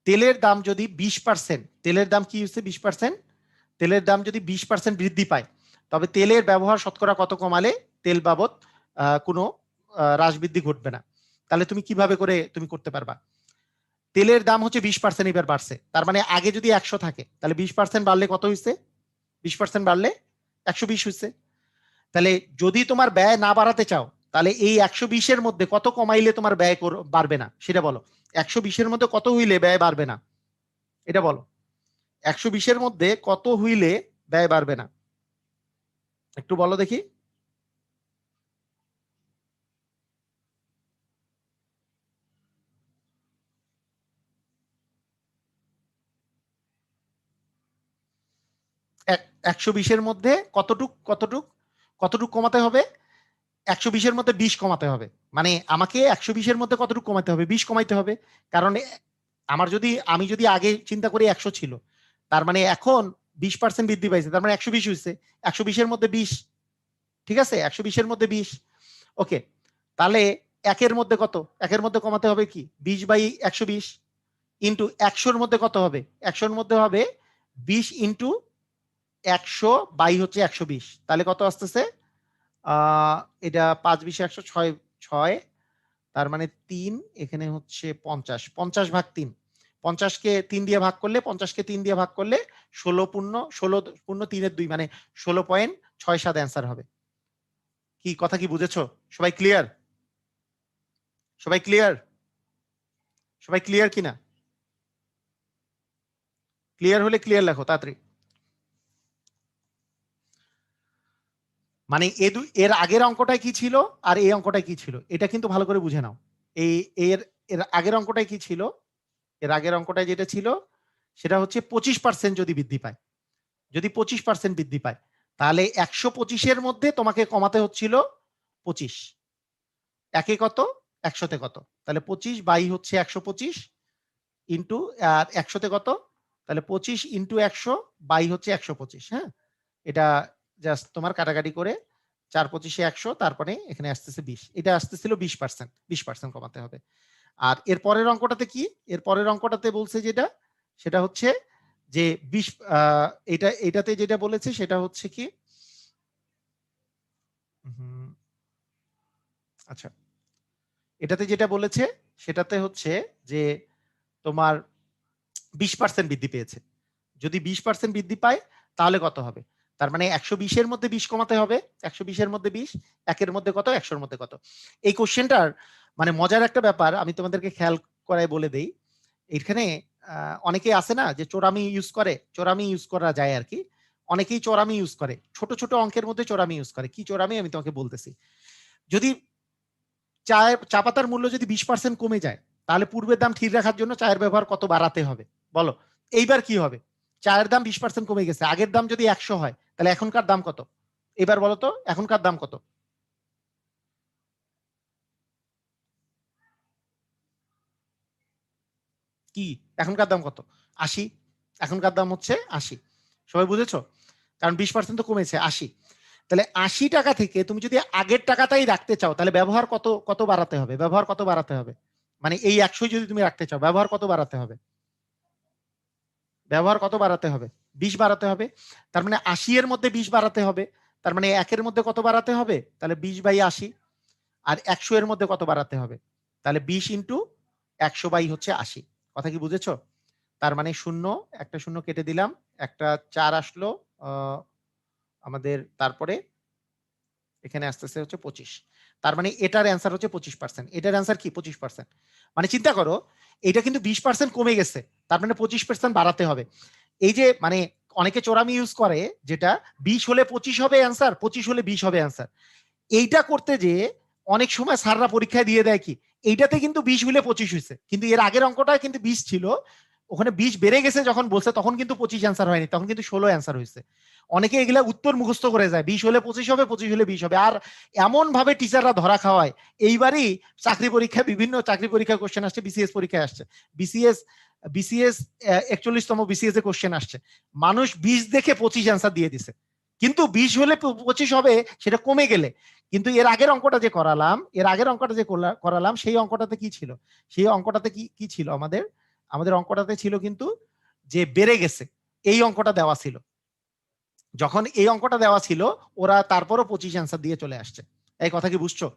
তেলের দাম যদি 20%, তেলের দাম কি হচ্ছে 20%, তেলের দাম যদি 20% বৃদ্ধি পায়, তবে তেলের ব্যবহার শতকরা কত কমালে তেল বাবদ কোনো হ্রাস বৃদ্ধি ঘটবে না। তাহলে তুমি কিভাবে করে তুমি করতে পারবা? তেলের দাম হচ্ছে 20% এবার বাড়ছে, তার মানে আগে যদি 100 থাকে তাহলে 20% বাড়লে কত হয়েছে? 20% বাড়লে 120 হয়েছে। তাহলে যদি তোমার ব্যয় না বাড়াতে চাও, তাহলে এই 120-এর মধ্যে কত কমাইলে তোমার ব্যয় বাড়বে না সেটা বলো। 120-এর মধ্যে কত হইলে ব্যয় বাড়বে না এটা বলো। 120-এর মধ্যে কত হইলে ব্যয় বাড়বে না একটু বলো দেখি। এক 120-এর মধ্যে কতটুক কতটুক কতটুক কমাতে হবে? 120-এর মধ্যে 20 কমাতে হবে। মানে আমাকে 120-এর মধ্যে কতটুকু কমাতে হবে? 20 কমাইতে হবে। কারণ আমি যদি আগে চিন্তা করি 100 ছিল, তার মানে এখন 20% বৃদ্ধি পাইছে, তার মানে 120 হয়েছে। 120-এর মধ্যে 20, ঠিক আছে, 120-এর মধ্যে 20। ওকে, তাহলে একের মধ্যে কত? একের মধ্যে কমাতে হবে কি 20/120 ইন্টু 100-র মধ্যে কত হবে? 100-র মধ্যে হবে 20 ইন্টু 100 বাই হচ্ছে 120। তাহলে কত আসতেছে? এটা 5-20 100 6 6, তার মানে 3, এখানে হচ্ছে 50, 50/3। 50-কে 3 দিয়ে ভাগ করলে 50-কে 3 দিয়ে ভাগ করলে 16 পূর্ণ 3-এর 2 মানে 16.67 অ্যান্সার হবে। কি কথা কি বুঝেছো? সবাই ক্লিয়ার? সবাই ক্লিয়ার? সবাই ক্লিয়ার কিনা? ক্লিয়ার হলে ক্লিয়ার লেখো তাড়াতাড়ি। মানে এর আগের অঙ্কটাই কি ছিল আর এই অঙ্কটাই কি ছিল এটা কিন্তু ভালো করে বুঝে নাও। এই এর এর আগের অঙ্কটাই কি ছিল? এর আগের অঙ্কটাই যেটা ছিল সেটা হচ্ছে 25% যদি বৃদ্ধি পায়, যদি 25% বৃদ্ধি পায়, তাহলে 125-এর মধ্যে তোমাকে কমাতে হচ্ছিল 25। একে কত? 100-তে কত? তাহলে 25 বাই হচ্ছে 125 ইন্টু, আর 100-তে কত? তাহলে 25 ইন্টু 100 বাই হচ্ছে 125। হ্যাঁ, এটা জাস্ট তোমার কাটাকাটি করে 4-25-এ 100, তারপরে এখানে আসতেছে 20। এটা আসতেছিল 20%, 20% কমাতে হবে। আর এর পরের অঙ্কটাতে কি? এর পরের অঙ্কটাতে বলছে যেটা, সেটা হচ্ছে যে 20, এটাতে যেটা বলেছে সেটা হচ্ছে কি, আচ্ছা, এটাতে যেটা বলেছে সেটাতে হচ্ছে যে তোমার 20% বৃদ্ধি পেয়েছে। যদি 20% বৃদ্ধি পায় তাহলে কত হবে? তার মানে 120-এর মধ্যে 20 কমাতে হবে। 120-এর মধ্যে 20, একের মধ্যে কত, 100-র মধ্যে কত। এই কোশ্চেনটার মানে মজার একটা ব্যাপার আমি তোমাদেরকে খেয়াল করায় বলে দেই। এখানে অনেকে আছে না যে চোরামি ইউজ করে, চোরামি ইউজ করা যায় আর কি। অনেকেই চোরামি ইউজ করে, ছোট ছোট অঙ্কের মধ্যে চোরামি ইউজ করে। কি চোরামি আমি তোমাকে বলতেছি। যদি চা পাতার মূল্য যদি 20% কমে যায়, তাহলে পূর্বের দাম ঠিক রাখার জন্য চায়ের ব্যবহার কত বাড়াতে হবে বলো। এইবার কি হবে? চায়ের দাম 20% কমে গেছে, আগের দাম যদি 100 হয় তাহলে এখনকার দাম কত? এবার বলো তো এখনকার দাম কত? কি এখনকার দাম কত? 80। এখনকার দাম হচ্ছে 80। সবাই বুঝেছো? কারণ 20% তো কমেছে, 80। তাহলে 80 টাকা থেকে তুমি যদি আগের টাকাটাই রাখতে চাও তাহলে ব্যবহার কত কত বাড়াতে হবে? ব্যবহার কত বাড়াতে হবে? মানে এই 100 যদি তুমি রাখতে চাও ব্যবহার কত বাড়াতে হবে? ব্যবহার কত বাড়াতে হবে? 20 বাড়াতে হবে। তার মানে 80 এর মধ্যে 20 বাড়াতে হবে। তার মানে একের মধ্যে কত বাড়াতে হবে? তাহলে 20/80। আর 100 এর মধ্যে কত বাড়াতে হবে? তাহলে 20 ইন্টু 100 বাই হচ্ছে 80। কথা কি বুঝেছো? তার মানে শূন্য, একটা শূন্য কেটে দিলাম, একটা 4 আসলো আমাদের, তারপরে এখানে আসতেছে হচ্ছে 25। তার মানে এটার অ্যান্সার হচ্ছে 25%। এটার অ্যান্সার কি 25%। মানে চিন্তা করো, এটা কিন্তু 20% কমে গেছে, তার মানে 25% বাড়াতে হবে। এই যে মানে অনেকে চোরামি ইউজ করে, যেটা 20 হলে 25 হবে অ্যান্সার, 25 হলে 20 হবে অ্যান্সার। এইটা করতে যে অনেক সময় স্যাররা পরীক্ষায় দিয়ে দেয় কি, এইটাতে কিন্তু 20 হলে 25 হয়েছে, কিন্তু এর আগের অঙ্কটা কিন্তু 20 ছিল, ওখানে 20 বেড়ে গেছে যখন বলছে তখন কিন্তু 25 অ্যান্সার হয়নি, তখন কিন্তু 16 অ্যান্সার হয়েছে। অনেকে এগুলা উত্তর মুখস্থ করে যায়, 20 হলে 25 হবে, 25 হলে 20 হবে, আর এমন ভাবে টিচাররা ধরা খাওয়ায়। এইবারই চাকরি পরীক্ষা, বিভিন্ন চাকরি পরীক্ষা কোশ্চেন আসছে, বিসিএস পরীক্ষায় আসছে, বিসিএস বিসিএস 41তম বিসিএস এ কোশ্চেন আসছে, মানুষ 20 দেখে 25 অ্যান্সার দিয়ে দিছে, কিন্তু 20 হলে 25 হবে সেটা কমে গেলে। কিন্তু এর আগের অঙ্কটা যে করালাম, এর আগের অঙ্কটা যে করালাম সেই অঙ্কটাতে কি ছিল? সেই অঙ্কটাতে কি কি ছিল আমাদের? আমাদের অঙ্কটাতে ছিল কিন্তু যে বেড়ে গেছে, এই অঙ্কটা দেওয়া ছিল। যখন এই অঙ্কটা দেওয়া ছিল ওরা তারপরও 25 অ্যান্সার দিয়ে চলে আসছে। এই কথা কি বুঝছো?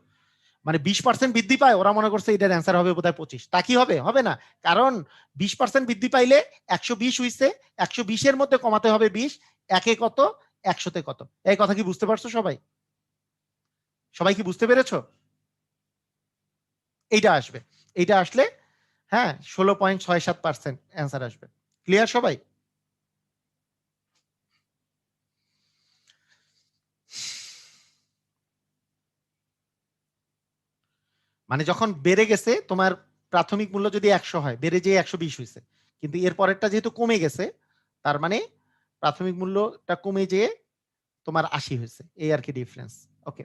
মানে 20% বৃদ্ধি পায়, ওরা মনে করছে এটার অ্যান্সার হবে বোধহয় 25। তা কি হবে? হবে না, কারণ 20% বৃদ্ধি পাইলে 120 হইছে, 120 এর মধ্যে কমাতে হবে 20, একে কত, 100তে কত। এই কথা কি বুঝতে পারছো সবাই? সবাই কি বুঝতে পেরেছো? এইটা আসবে, এইটা আসলে হ্যাঁ 16.67% অ্যান্সার আসবে। ক্লিয়ার সবাই? মানে যখন বেড়ে গেছে তোমার প্রাথমিক মূল্য যদি 100 হয়, বেড়ে যেয়ে 120 হয়েছে, কিন্তু এর পরেরটা যেহেতু কমে গেছে, তার মানে প্রাথমিক মূল্যটা কমে যেয়ে তোমার 80 হয়েছে, এই আর কি ডিফারেন্স। ওকে,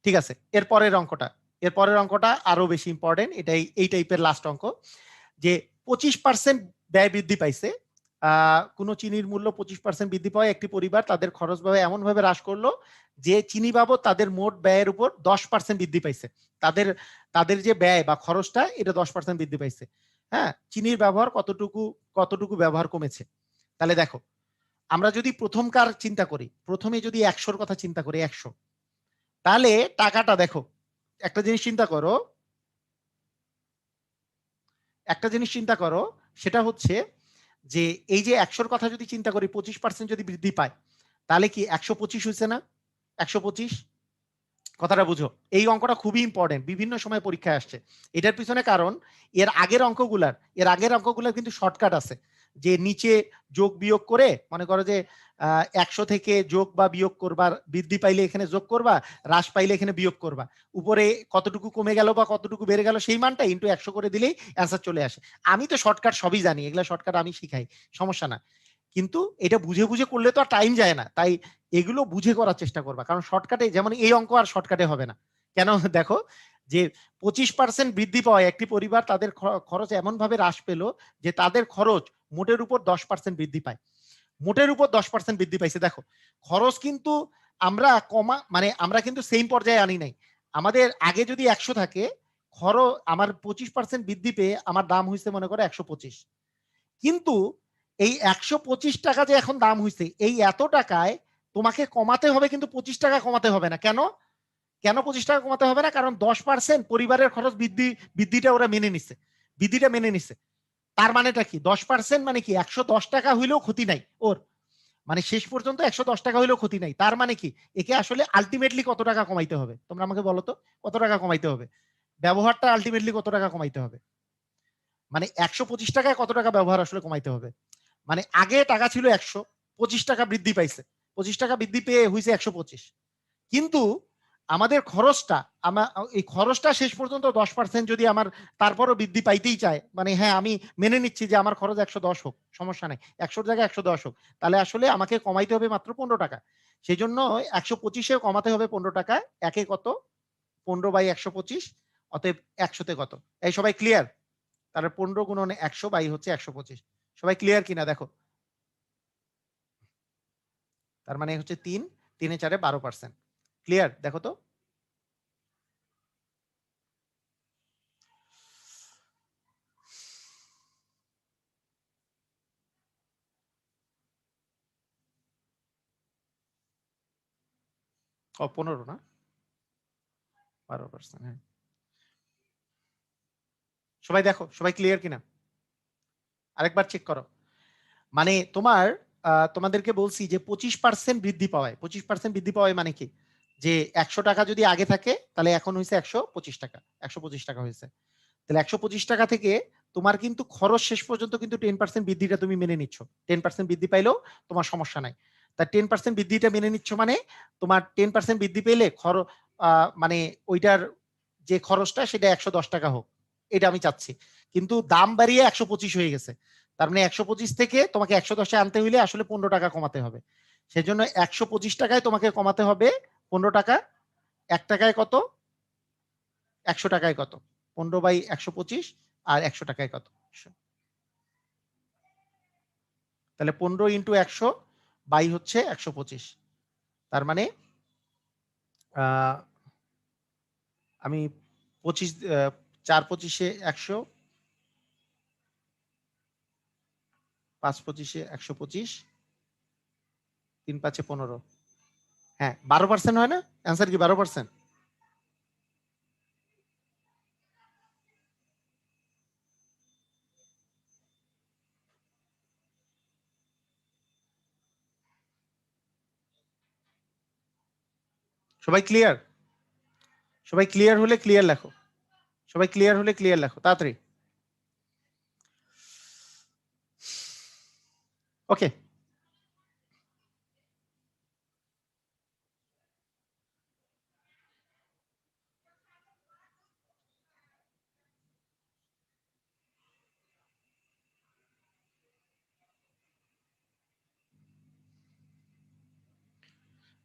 ঠিক আছে। এর পরের অঙ্কটা আরো বেশি ইম্পর্টেন্ট, এটাই এই টাইপের লাস্ট অঙ্ক, যে 25% ব্যয় বৃদ্ধি পাইছে। কোনো চিনির মূল্য 25% বৃদ্ধি পায় একটি পরিবার তাদের খরচ ব্যয় এমন ভাবে হ্রাস করলো যে চিনি বাবদ তাদের মোট ব্যয়ের উপর 10% বৃদ্ধি পাইছে। তাদের তাদের যে ব্যয় বা খরচটা এটা 10% বৃদ্ধি পাইছে। হ্যাঁ, চিনির ব্যবহার কতটুকু কতটুকু ব্যবহার কমেছে। তাহলে দেখো, আমরা যদি প্রথমকার চিন্তা করি, প্রথমে যদি 100-র কথা চিন্তা করি, 100, তাহলে টাকাটা দেখো, একটা জিনিস চিন্তা করো, একটা জিনিস চিন্তা করো, সেটা হচ্ছে যে এই যে 100-র কথা যদি চিন্তা করি, 25% যদি বৃদ্ধি পায়, তাহলে কি 125 হয়েছে না? 125, কথাটা বুঝো। এই অঙ্কটা খুবই ইম্পর্টেন্ট, বিভিন্ন সময় পরীক্ষায় আসছে। এটার পিছনে কারণ, এর আগের অঙ্কগুলার কিন্তু শর্টকাট আছে, যে নিচে যোগ বিয়োগ করে, মনে করো যে 100 থেকে যোগ বা বিয়োগ করবা, বৃদ্ধি পাইলে এখানে যোগ করবা, হ্রাস পাইলে এখানে বিয়োগ করবা, উপরে কতটুকু কমে গেল বা কতটুকু বেড়ে গেল সেই মানটা ইন্টু 100 করে দিলেই অ্যান্সার চলে আসে। আমি তো শর্টকাট সবই জানি, এগুলা শর্টকাট আমি শিখাই, সমস্যা না। কিন্তু এটা বুঝে বুঝে করলে তো আর টাইম যায় না, তাই এগুলো বুঝে করার চেষ্টা করবা, কারণ শর্টকাটে, যেমন এই অঙ্ক আর শর্টকাটে হবে না। কেন? দেখো, যে 25% বৃদ্ধি পাওয়ায় একটি পরিবার তাদের খরচ এমন ভাবে হ্রাস পেল যে তাদের খরচ মোটের উপর 10% বৃদ্ধি পায়। মোটের উপর 10% বৃদ্ধি পাইছে। দেখো, খরচ কিন্তু আমরা কমা, মানে আমরা কিন্তু সেম পর্যায়ে আনি নাই। আমাদের আগে যদি 100 থাকে, খরচ আমার 25% বৃদ্ধি পেয়ে আমার দাম হয়েছে মনে করো 125, কিন্তু এই 125 টাকা যে এখন দাম হয়েছে, এই এত টাকায় তোমাকে কমাতে হবে, কিন্তু 25 টাকা কমাতে হবে না। কেন? কেন 25 টাকা কমাতে হবে না? কারণ 10% পরিবারের খরচ বৃদ্ধিটা ওরা মেনে নিচ্ছে, বৃদ্ধিটা মেনে নিচ্ছে। তার মানেটা কি? 10% মানে কি 110 টাকা হইলেও ক্ষতি নাই ওর, মানে শেষ পর্যন্ত 110 টাকা হইলেও ক্ষতি নাই। তার মানে কি, একে আসলে আলটিমেটলি কত টাকা কমাইতে হবে? তোমরা আমাকে বলো তো, কত টাকা কমাইতে হবে? ব্যবহারটা আলটিমেটলি কত টাকা কমাইতে হবে? মানে 125 টাকায় কত টাকা ব্যবহার আসলে কমাইতে হবে? মানে আগে টাকা ছিল 100, 25 টাকা বৃদ্ধি পাইছে, 25 টাকা বৃদ্ধি পেয়ে হয়েছে 125, কিন্তু আমাদের খরচটা, আমার এই খরচটা শেষ পর্যন্ত 10% যদি আমার তারপরও বৃদ্ধি পাইতেই চায়, মানে হ্যাঁ আমি মেনে নিচ্ছি যে আমার খরচ 110 হোক, সমস্যা নাই, 100-র জায়গায় 110 হোক, তাহলে আসলে আমাকে কমাইতে হবে মাত্র 15 টাকা। সেই জন্য 125-এ কমাতে হবে 15 টাকা। একে কত? 15/125, অতএব 100-তে কত? এই সবাই ক্লিয়ার? তাহলে 15 গুণন 100 বাই হচ্ছে 125। সবাই ক্লিয়ার কিনা দেখো? তার মানে হচ্ছে 3, 3 এ 4 12%। ক্লিয়ার? দেখো তো। ও 15 না, 12%। হ্যাঁ, সবাই দেখো, সবাই ক্লিয়ার কিনা আরেকবার চেক করো। মানে তোমাদেরকে বলছি যে 25% বৃদ্ধি পাওয়ায়, 25% বৃদ্ধি পাওয়ায় মানে কি, যে 100 টাকা যদি আগে থাকে, তাহলে এখন হয়েছে 125 টাকা, 125 টাকা হয়েছে। তাহলে 125 টাকা থেকে তোমার কিন্তু খরচ শেষ পর্যন্ত কিন্তু 10% বৃদ্ধিটা তুমি মেনে নিচ্ছ। 10% বৃদ্ধি পাইলেও তোমার সমস্যা নাই। তা 10% বৃদ্ধিটা মেনে নিচ্ছ মানে তোমার 10% বৃদ্ধি পেলে মানে ওইটার যে খরচটা সেটা 110 টাকা হোক, এটা আমি চাচ্ছি। কিন্তু দাম বাড়িয়ে 125 হয়ে গেছে, তার মানে 125 থেকে তোমাকে 110-এ আনতে হইলে আসলে 15 টাকা কমাতে হবে। সেজন্য 125 টাকায় তোমাকে কমাতে হবে 15 টাকা। 1 টাকায় কত? 100 টাকায় কত? 15/125, আর 100 টাকায় কত? তাহলে 15 ইন্টু 100 বাই হচ্ছে 125। তার মানে আমি 25, 4 25-এ 100, 5 25 125, 3 5 15। হ্যাঁ 12% হয় না? অ্যান্সার কি 12%? সবাই ক্লিয়ার? সবাই ক্লিয়ার হলে ক্লিয়ার লেখো, সবাই ক্লিয়ার হলে ক্লিয়ার লেখো তাড়াতাড়ি। ওকে,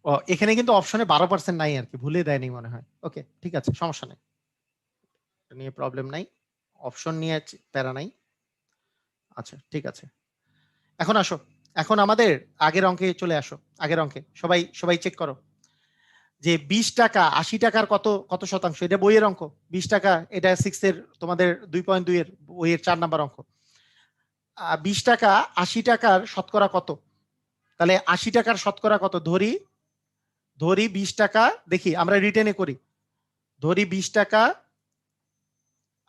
ও এখানে কিন্তু অপশনে 12% নাই আর কি, ভুলে দেয়নি মনে হয়। ওকে ঠিক আছে, সমস্যা নেই, নিয়ে প্রবলেম নাই, অপশন নিয়ে প্যারা নাই। আচ্ছা ঠিক আছে, এখন আসো, এখন আমাদের আগের অঙ্কে চলে আসো। আগের অঙ্কে সবাই সবাই চেক করো যে 20 টাকা 80 টাকার কত কত শতাংশ। এটা বইয়ের অঙ্ক, 20 টাকা, এটা 6 এর তোমাদের 2.2 এর বইয়ের 4 নাম্বার অঙ্ক। 20 টাকা 80 টাকার শতকরা কত? তাহলে 80 টাকার শতকরা কত? ধরি 20 টাকা, দেখি আমরা রিটেনে করি, ধরি 20 টাকা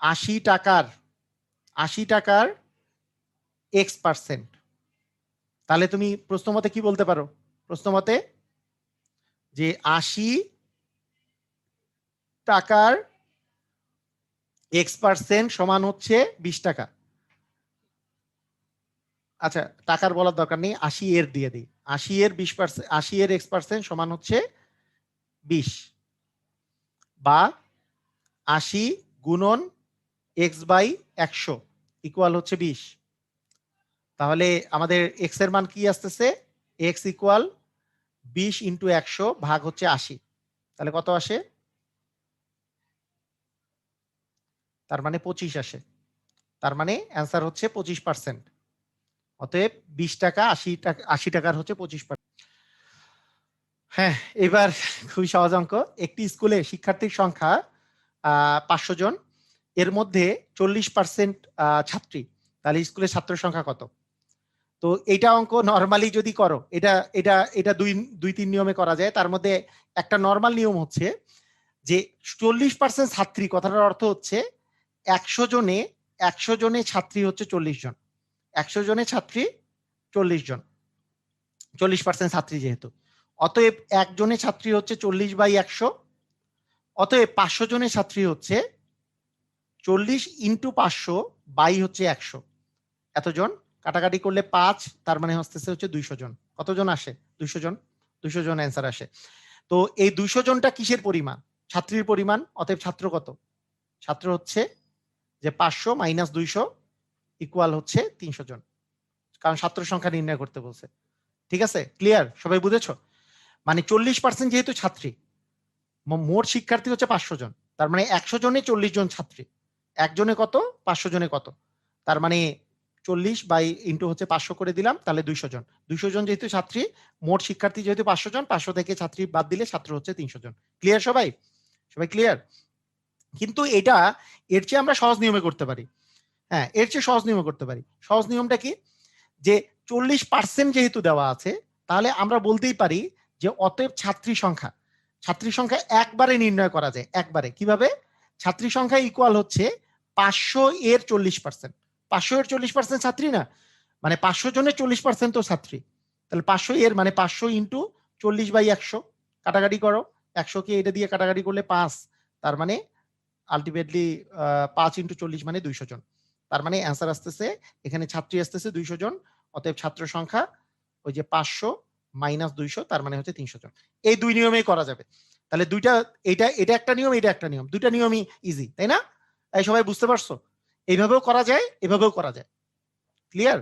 80 টাকার 80 টাকার x%। তাহলে তুমি প্রশ্ন মতে কি বলতে পারো? প্রশ্ন মতে যে 80 টাকার x% সমান হচ্ছে 20 টাকা। আচ্ছা টাকার বলার দরকার নেই, 80 এর দিয়ে দিই। 80 এর 20%, 80 এর x% সমান হচ্ছে 20, বা 80 গুণন x/100 ইকুয়াল হচ্ছে 20। তাহলে আমাদের x এর মান কি আসতেছে? x ইকুয়াল 20 ইন্টু 100 ভাগ হচ্ছে 80। তাহলে কত আসে? তার মানে 25 আসে। তার মানে অ্যান্সার হচ্ছে 25%। অতএব 20 টাকা 80 টাকার হচ্ছে 25%। হ্যাঁ এবার খুবই সহজ অঙ্ক। একটি স্কুলে শিক্ষার্থীর সংখ্যা 500 জন, এর মধ্যে 40% ছাত্রী, তাহলে স্কুলের ছাত্র সংখ্যা কত? তো এটা অঙ্ক নরমালি যদি করো, এটা এটা এটা দুই তিন নিয়মে করা যায়। তার মধ্যে একটা নরমাল নিয়ম হচ্ছে যে 40% ছাত্রী কথাটার অর্থ হচ্ছে 100 জনে ছাত্রী হচ্ছে 40 জন, 100 জনে ছাত্রী 40 জন, 40% ছাত্রী যেহেতু, অতএব একজনে ছাত্রী হচ্ছে 40/100। অতএব 500 জনের ছাত্রী হচ্ছে 40 ইন্টু 500 বাই হচ্ছে 100। এতজন কাটাকাটি করলে 5, তার মানে হচ্ছে 200 জন। কতজন আসে? 200 জন। 200 জন অ্যান্সার আসে। তো এই 200 জনটা কিসের পরিমাণ? ছাত্রীর পরিমাণ। অতএব ছাত্র কত? ছাত্র হচ্ছে যে 500 মাইনাস 200 ইকুয়াল হচ্ছে 300 জন, কারণ ছাত্র সংখ্যা নির্ণয় করতে বলছে। ঠিক আছে, ক্লিয়ার? সবাই বুঝেছো? মানে 40% যেহেতু ছাত্রী, মোট শিক্ষার্থী হচ্ছে 500 জন, তার মানে 100 জনে 40 জন ছাত্রী, একজনে কত? 500 জনে কত? তার মানে 40 বাই ইন্টু হচ্ছে 500 করে দিলাম, তাহলে 200 জন। 200 জন যেহেতু ছাত্রী, মোট শিক্ষার্থী যেহেতু 500 জন, 500 থেকে ছাত্রী বাদ দিলে ছাত্র হচ্ছে 300 জন। ক্লিয়ার সবাই? সবাই ক্লিয়ার? কিন্তু এটা এর চেয়ে আমরা সহজ নিয়মে করতে পারি। হ্যাঁ এর চেয়ে সহজ নিয়মে করতে পারি। সহজ নিয়মটা কি? যে 40% যেহেতু দেওয়া আছে, তাহলে আমরা বলতেই পারি যে অতএব ছাত্রী সংখ্যা একবারে নির্ণয় করা যায়। একবারে কিভাবে? ছাত্রী সংখ্যা ইকুয়াল হচ্ছে 500 এর 40%। 500 এর 40% ছাত্রী না, মানে 500 জনের 40% তো ছাত্রী। তাহলে 500 এর মানে 500 ইন্টু 40/100, কাটাকাটি করো, 100 কে এটা দিয়ে কাটাকাটি করলে 5, তার মানে আলটিমেটলি 5 ইন্টু 40 মানে 200 জন। তার মানে অ্যান্সার আসতেছে, এখানে ছাত্রী আসতেছে 200 জন, অতএব ছাত্র সংখ্যা ওই যে 500 মাইনাস 200, তার মানে হচ্ছে 300 জন। এই দুই নিয়মেই করা যাবে। তাহলে দুইটা, এটা একটা নিয়ম, এটা একটা নিয়ম, দুইটা নিয়মই ইজি, তাই না? তাই সবাই বুঝতে পারছো? এইভাবেও করা যায়, এভাবেও করা যায়। ক্লিয়ার?